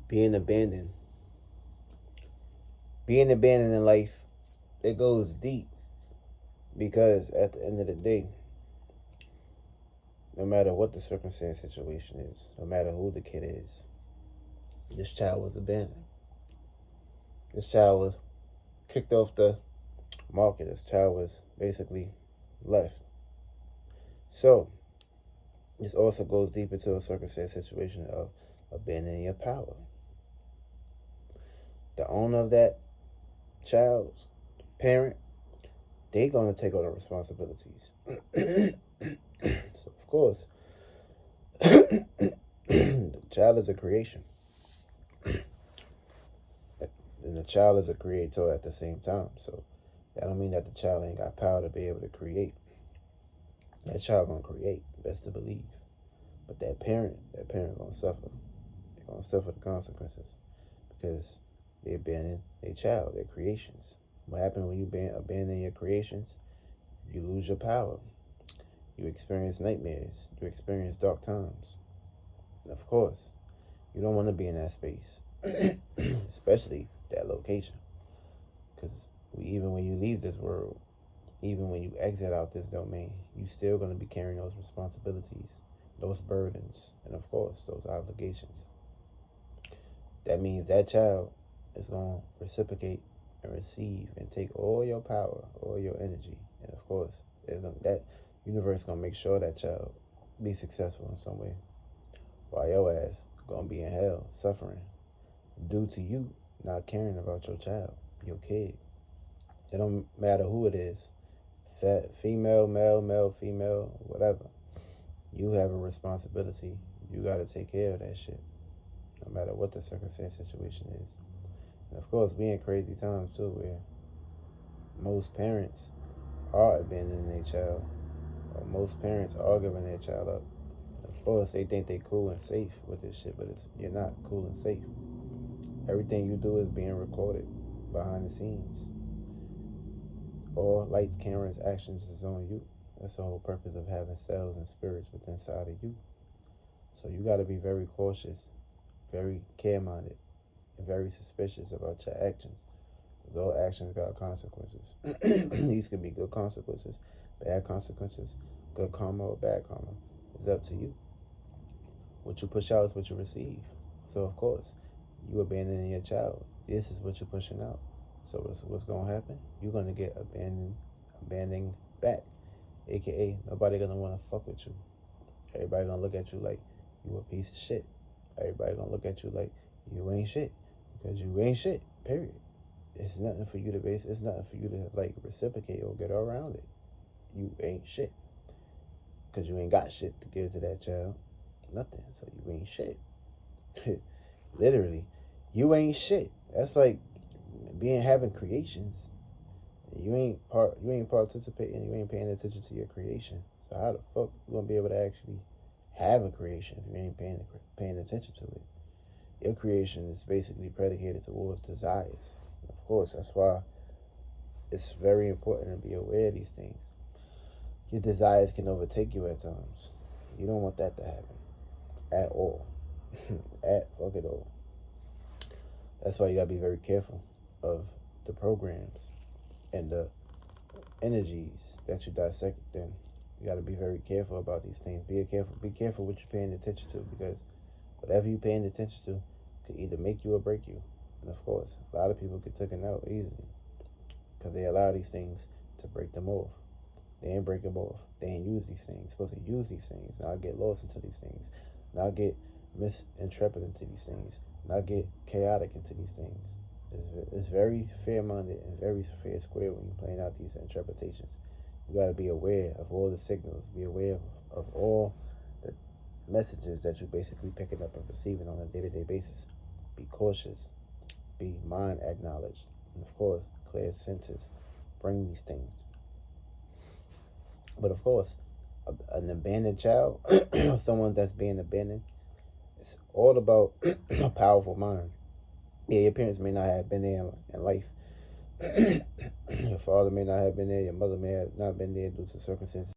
being abandoned. Being abandoned in life, it goes deep because at the end of the day, no matter what the circumstance situation is, no matter who the kid is, this child was abandoned. This child was kicked off the market. This child was basically left. So, this also goes deep into a circumstance situation of abandoning your power. The owner of that child's parent, they're going to take on the responsibilities. So, of course, the child is a creation. And the child is a creator at the same time. So, that don't mean that the child ain't got power to be able to create. That child going to create, best to believe. But that parent going to suffer. They're going to suffer the consequences because they abandon their child, their creations. What happens when you abandon your creations? You lose your power. You experience nightmares. You experience dark times. And of course, you don't want to be in that space, especially that location. Because even when you leave this world, even when you exit out this domain, you still going to be carrying those responsibilities, those burdens, and of course, those obligations. That means that child is going to reciprocate and receive and take all your power, all your energy. And of course, that universe is going to make sure that child be successful in some way, while your ass going to be in hell, suffering, due to you not caring about your child, your kid. It don't matter who it is, female, male, female, whatever. You have a responsibility. You got to take care of that shit, no matter what the circumstance situation is. And of course, we in crazy times too, where most parents are abandoning their child, or most parents are giving their child up. Of course, they think they cool and safe with this shit, but you're not cool and safe. Everything you do is being recorded behind the scenes. All lights, cameras, actions is on you. That's the whole purpose of having cells and spirits within inside of you. So you got to be very cautious, very care-minded, and very suspicious about your actions. Because all actions got consequences. These could be good consequences, bad consequences, good karma or bad karma. It's up to you. What you push out is what you receive. So, of course, you abandoning your child. This is what you're pushing out. So what's going to happen? You're going to get abandoning back. AKA, nobody going to want to fuck with you. Everybody going to look at you like you a piece of shit. Everybody going to look at you like you ain't shit. Because you ain't shit, period. It's nothing for you to it's nothing for you to like reciprocate or get around it. You ain't shit. Because you ain't got shit to give to that child. Nothing. So you ain't shit. Literally, you ain't shit. That's like having creations. You ain't participating. You ain't paying attention to your creation. So how the fuck you gonna be able to actually have a creation if you ain't paying attention to it? Your creation is basically predicated towards desires. Of course, that's why it's very important to be aware of these things. Your desires can overtake you at times. You don't want that to happen at all. At fuck it all. That's why you gotta be very careful of the programs and the energies that you dissect in. You gotta be very careful about these things. Be careful what you're paying attention to, because whatever you're paying attention to could either make you or break you. And of course, a lot of people get taken out easily because they allow these things to break them off. They ain't break them off. They ain't use these things. Supposed to use these things. Now get lost into these things. Now get misinterpreted into these things. Now get chaotic into these things. It's very fair-minded and very fair square when you're playing out these interpretations. You got to be aware of all the signals. Be aware of all the messages that you're basically picking up and receiving on a day-to-day basis. Be cautious. Be mind acknowledged. And of course, clear senses. Bring these things. But of course, an abandoned child, someone that's being abandoned, it's all about a powerful mind. Yeah, your parents may not have been there in life. Your father may not have been there. Your mother may have not been there due to circumstances.